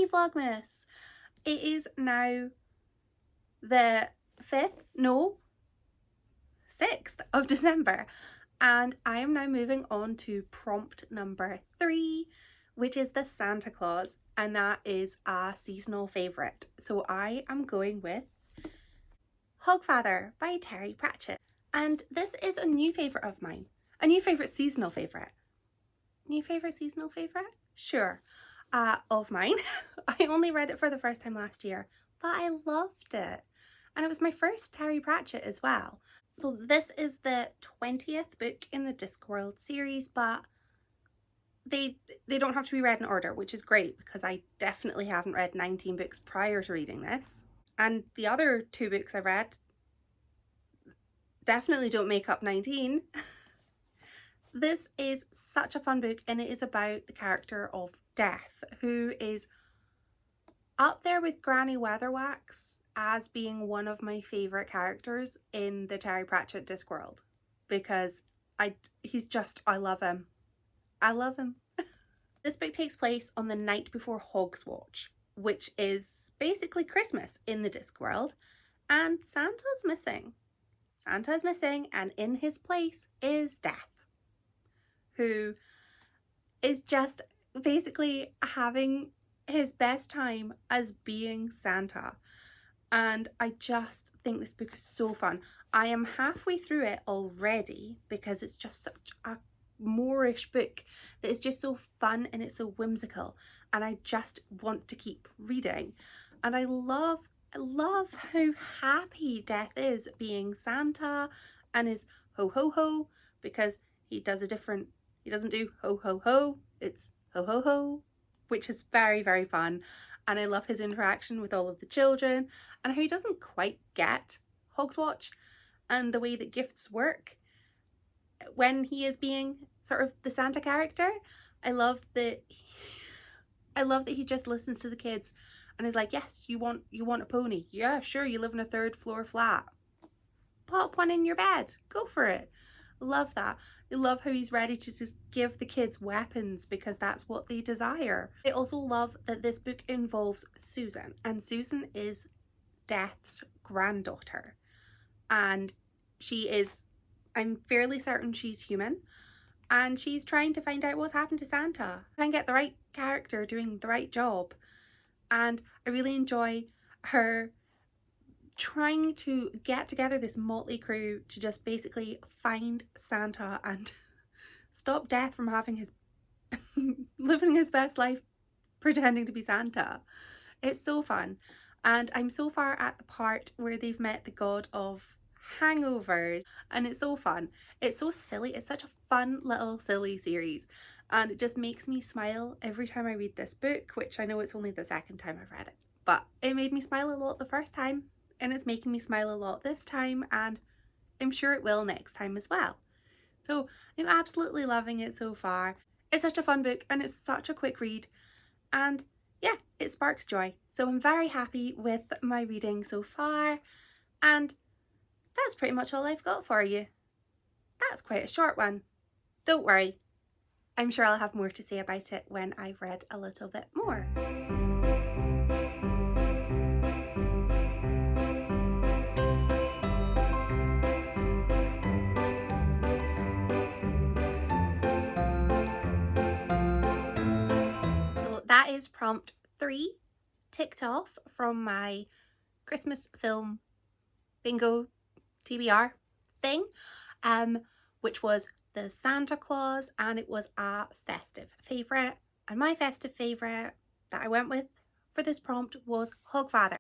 Happy Vlogmas! It is now the 6th of December, and I am now moving on to prompt number 3, which is the Santa Claus, and that is a seasonal favourite. So I am going with Hogfather by Terry Pratchett. And this is a new favourite of mine. A new favourite seasonal favourite. New favourite seasonal favourite? Sure. Of mine. I only read it for the first time last year, but I loved it. And it was my first Terry Pratchett as well. So this is the 20th book in the Discworld series, but they don't have to be read in order, which is great because I definitely haven't read 19 books prior to reading this. And the other 2 books I read definitely don't make up 19. This is such a fun book, and it is about the character of Death, who is up there with Granny Weatherwax as being one of my favourite characters in the Terry Pratchett Discworld, because I love him. I love him. This book takes place on the night before Hogswatch, which is basically Christmas in the Discworld, and Santa's missing. Santa is missing, and in his place is Death, who is just basically having his best time as being Santa. And I just think this book is so fun. I am halfway through it already because it's just such a Moorish book that is just so fun and it's so whimsical, and I just want to keep reading. And I love how happy Death is being Santa and his ho ho ho, because he doesn't do ho ho ho, it's ho ho ho, which is very, very fun. And I love his interaction with all of the children and how he doesn't quite get Hogswatch and the way that gifts work when he is being sort of the Santa character. I love that he just listens to the kids and is like, yes, you want a pony? Yeah, sure, you live in a 3rd floor flat. Pop one in your bed. Go for it. Love that. I love how he's ready to just give the kids weapons because that's what they desire. I also love that this book involves Susan, and Susan is Death's granddaughter, and I'm fairly certain she's human, and she's trying to find out what's happened to Santa, try and get the right character doing the right job. And I really enjoy her trying to get together this motley crew to just basically find Santa and stop Death from having his living his best life pretending to be Santa. It's so fun, and I'm so far at the part where they've met the god of hangovers, and it's so fun. It's so silly. It's such a fun little silly series, and it just makes me smile every time I read this book, which I know it's only the 2nd time I've read it, but it made me smile a lot the first time, and it's making me smile a lot this time, and I'm sure it will next time as well. So I'm absolutely loving it so far. It's such a fun book, and it's such a quick read, and yeah, it sparks joy. So I'm very happy with my reading so far, and that's pretty much all I've got for you. That's quite a short one. Don't worry, I'm sure I'll have more to say about it when I've read a little bit more. So that is prompt 3 ticked off from my Christmas film bingo TBR thing, which was the Santa Claus, and it was a festive favourite. And my festive favourite that I went with for this prompt was Hogfather,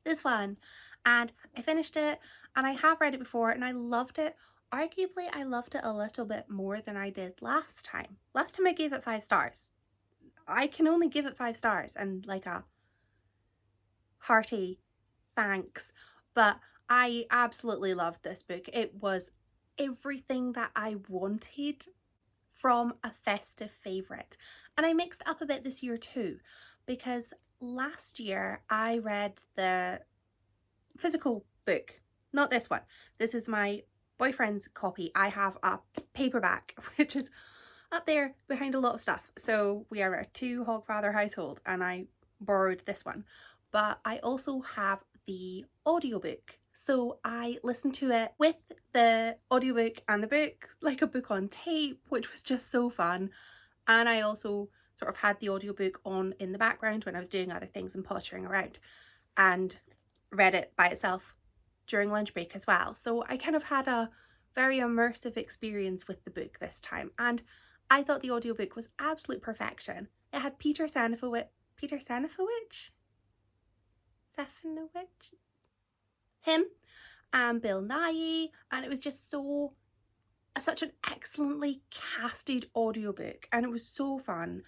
this one. And I finished it, and I have read it before, and I loved it. Arguably, I loved it a little bit more than I did last time. Last time I gave it 5 stars. I can only give it 5 stars and like a hearty thanks, but I absolutely loved this book. It was everything that I wanted from a festive favourite. And I mixed up a bit this year too, because last year I read the physical book, not this one. This is my boyfriend's copy. I have a paperback, which is up there behind a lot of stuff. So we are a 2 Hogfather household, and I borrowed this one, but I also have the audiobook. So I listened to it with the audiobook and the book, like a book on tape, which was just so fun. And I also sort of had the audiobook on in the background when I was doing other things and pottering around, and read it by itself during lunch break as well. So I kind of had a very immersive experience with the book this time, and I thought the audiobook was absolute perfection. It had Peter Serafinowicz, him, and Bill Nye, and it was just such an excellently casted audiobook, and it was so fun,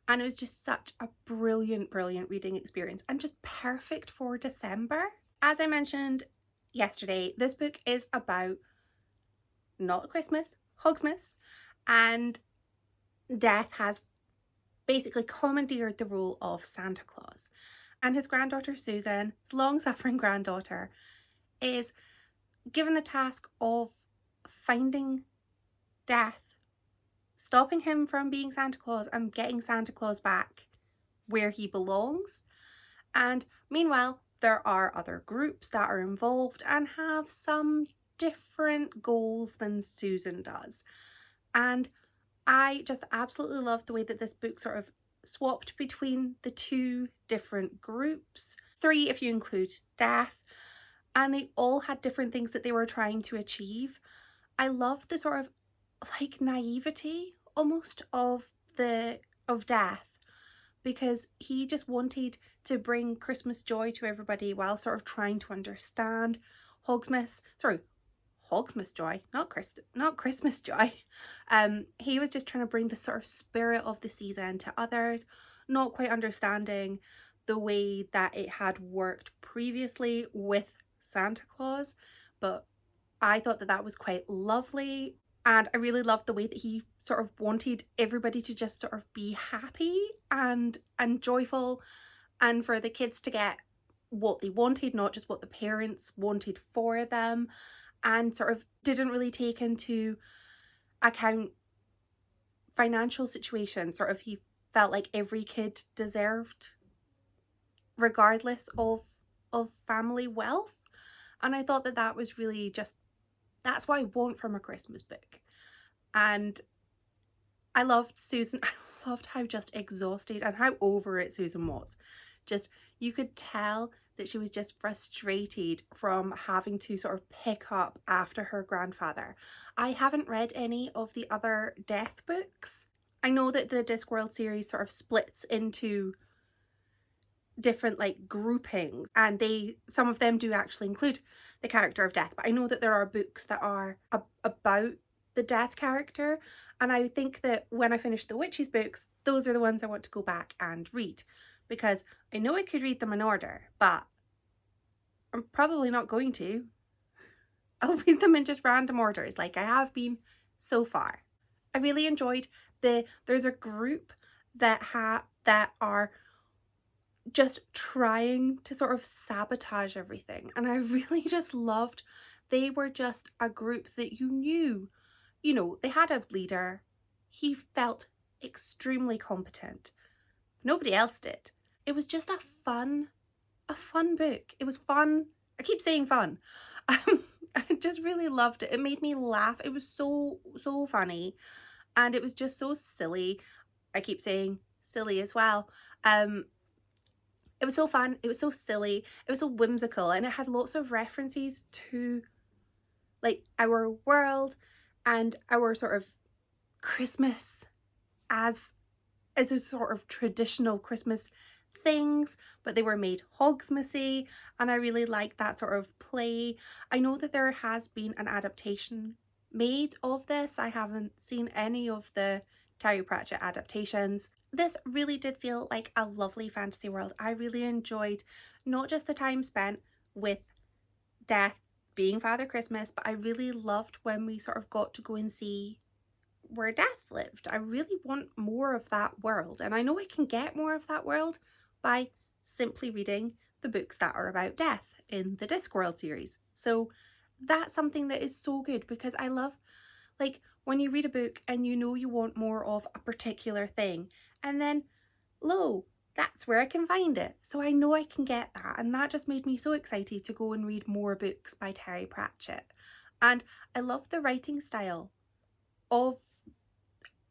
and it was just such a brilliant reading experience, and just perfect for December. As I mentioned yesterday, this book is about not Christmas, Hogsmas, and Death has basically commandeered the role of Santa Claus, and his granddaughter Susan, his long-suffering granddaughter, is given the task of finding Death, stopping him from being Santa Claus and getting Santa Claus back where he belongs. And meanwhile, there are other groups that are involved and have some different goals than Susan does. And I just absolutely love the way that this book sort of swapped between the two different groups, 3 if you include Death, and they all had different things that they were trying to achieve. I love the sort of like naivety almost of Death, because he just wanted to bring Christmas joy to everybody while sort of trying to understand Hogsmas joy, not Christmas joy. He was just trying to bring the sort of spirit of the season to others, not quite understanding the way that it had worked previously with Santa Claus, but I thought that that was quite lovely. And I really loved the way that he sort of wanted everybody to just sort of be happy and joyful, and for the kids to get what they wanted, not just what the parents wanted for them, and sort of didn't really take into account financial situations. Sort of he felt like every kid deserved, regardless of family wealth. And I thought that that was really just, that's what I want from a Christmas book. And I loved Susan. I loved how just exhausted and how over it Susan was. Just, you could tell that she was just frustrated from having to sort of pick up after her grandfather. I haven't read any of the other Death books. I know that the Discworld series sort of splits into different like groupings, and some of them do actually include the character of Death, but I know that there are books that are about the Death character, and I think that when I finish the Witches books, those are the ones I want to go back and read, because I know I could read them in order, but I'm probably not going to. I'll read them in just random orders like I have been so far. I really enjoyed there's a group that are just trying to sort of sabotage everything, and I really just loved, they were just a group that you knew, they had a leader, he felt extremely competent, nobody else did. It was just a fun book. It was fun. I keep saying fun. I just really loved it. It made me laugh. It was so funny, and it was just so silly. I keep saying silly as well. It was so fun, it was so silly, it was so whimsical, and it had lots of references to like our world and our sort of Christmas as a sort of traditional Christmas things, but they were made Hogsmassy, and I really liked that sort of play. I know that there has been an adaptation made of this. I haven't seen any of the Terry Pratchett adaptations. This really did feel like a lovely fantasy world. I really enjoyed not just the time spent with Death being Father Christmas, but I really loved when we sort of got to go and see where Death lived. I really want more of that world, and I know I can get more of that world by simply reading the books that are about Death in the Discworld series. So that's something that is so good, because I love, like, when you read a book and you know you want more of a particular thing, and then lo, that's where I can find it. So I know I can get that, and that just made me so excited to go and read more books by Terry Pratchett. And I love the writing style of,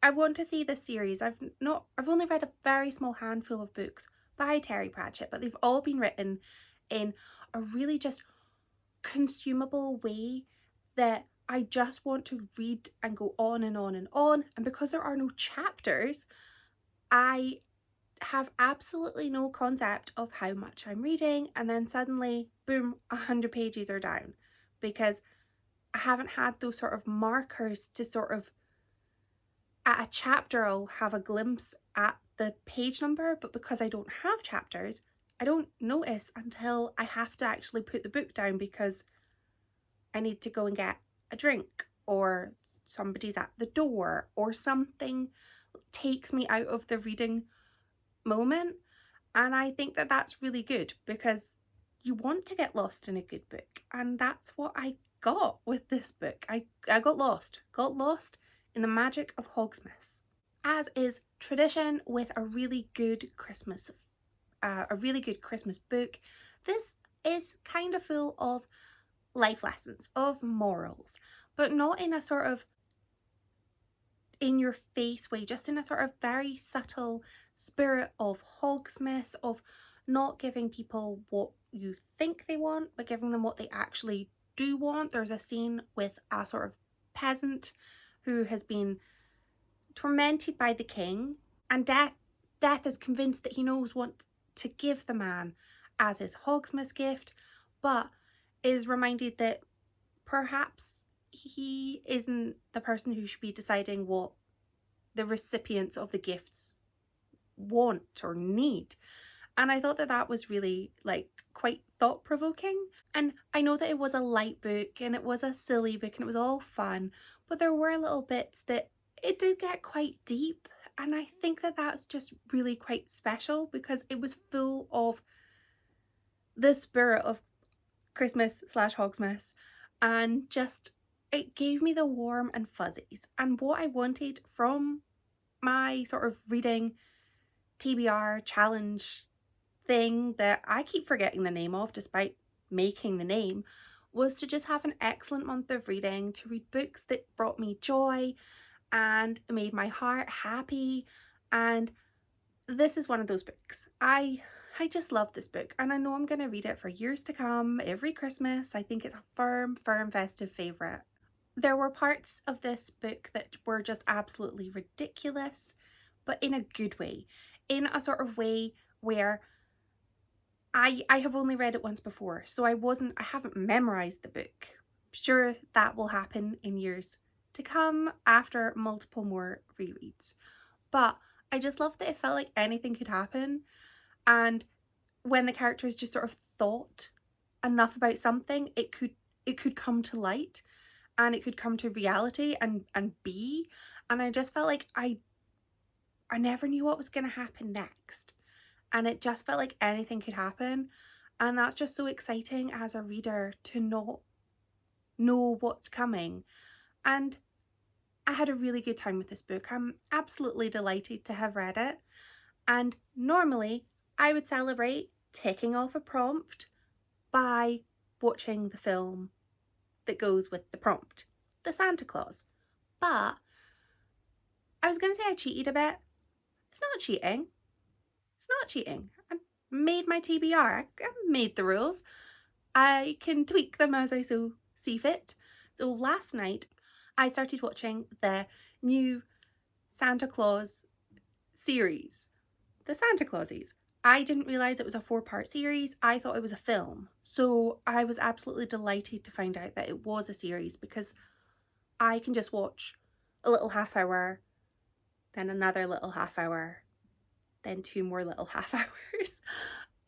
I want to see this series. I've only read a very small handful of books by Terry Pratchett, but they've all been written in a really just consumable way that I just want to read and go on and on and on. And because there are no chapters, I have absolutely no concept of how much I'm reading, and then suddenly, boom, 100 pages are down, because I haven't had those sort of markers to sort of, at a chapter I'll have a glimpse at the page number, but because I don't have chapters, I don't notice until I have to actually put the book down because I need to go and get a drink, or somebody's at the door, or something takes me out of the reading moment. And I think that that's really good, because you want to get lost in a good book, and that's what I got with this book. I got lost in the magic of Hogsmeade. As is tradition with a really good Christmas book, this is kind of full of life lessons, of morals, but not in a sort of in your face way, just in a sort of very subtle spirit of Hogsmeade, of not giving people what you think they want, but giving them what they actually do want. There's a scene with a sort of peasant who has been tormented by the king, and Death is convinced that he knows what to give the man as his Hogsmeade gift, but is reminded that perhaps he isn't the person who should be deciding what the recipients of the gifts want or need. And I thought that that was really quite thought-provoking. And I know that it was a light book and it was a silly book and it was all fun, but there were little bits that it did get quite deep, and I think that that's just really quite special because it was full of the spirit of Christmas / Hogsmeade, and just it gave me the warm and fuzzies and what I wanted from my sort of reading TBR challenge thing that I keep forgetting the name of despite making the name, was to just have an excellent month of reading, to read books that brought me joy and made my heart happy. And this is one of those books. I just love this book, and I know I'm going to read it for years to come, every Christmas. I think it's a firm festive favourite. There were parts of this book that were just absolutely ridiculous, but in a good way, in a sort of way where I have only read it once before, so I haven't memorized the book. Sure, that will happen in years to come after multiple more rereads, but I just loved that it felt like anything could happen, and when the characters just sort of thought enough about something, it could come to light, and it could come to reality and be. And I just felt like I never knew what was going to happen next, and it just felt like anything could happen. And that's just so exciting as a reader, to not know what's coming. And I had a really good time with this book. I'm absolutely delighted to have read it. And normally I would celebrate ticking off a prompt by watching the film that goes with the prompt, The Santa Claus. But I was going to say I cheated a bit. It's not cheating. It's not cheating. I made my TBR. I made the rules. I can tweak them as I so see fit. So last night I started watching the new Santa Claus series, The Santa Clauses. I didn't realise it was a 4-part series. I thought it was a film. So I was absolutely delighted to find out that it was a series, because I can just watch a little half hour, then another little half hour, then 2 more little half hours.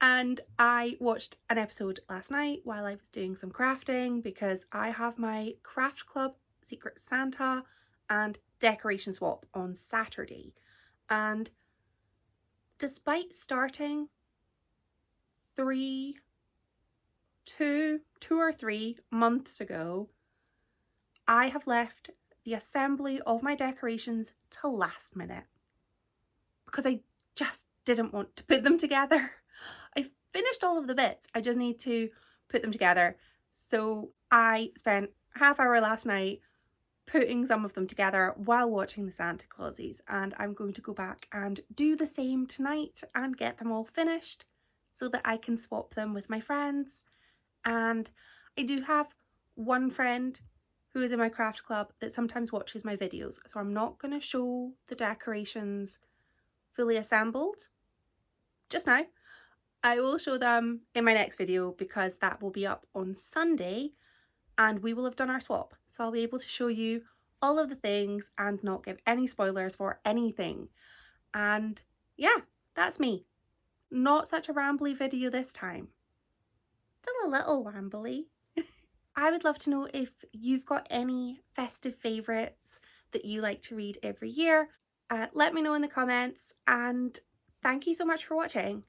And I watched an episode last night while I was doing some crafting, because I have my craft club Secret Santa and decoration swap on Saturday. And despite starting 2 or 3 months ago, I have left the assembly of my decorations to last minute, because I just didn't want to put them together. I finished all of the bits, I just need to put them together. So I spent half hour last night putting some of them together while watching the Santa Clauses, and I'm going to go back and do the same tonight and get them all finished so that I can swap them with my friends. And I do have one friend who is in my craft club that sometimes watches my videos, so I'm not going to show the decorations fully assembled just now. I will show them in my next video because that will be up on Sunday and we will have done our swap. So I'll be able to show you all of the things and not give any spoilers for anything. And yeah, that's me. Not such a rambly video this time. Still a little rambly. I would love to know if you've got any festive favourites that you like to read every year. Let me know in the comments, and thank you so much for watching.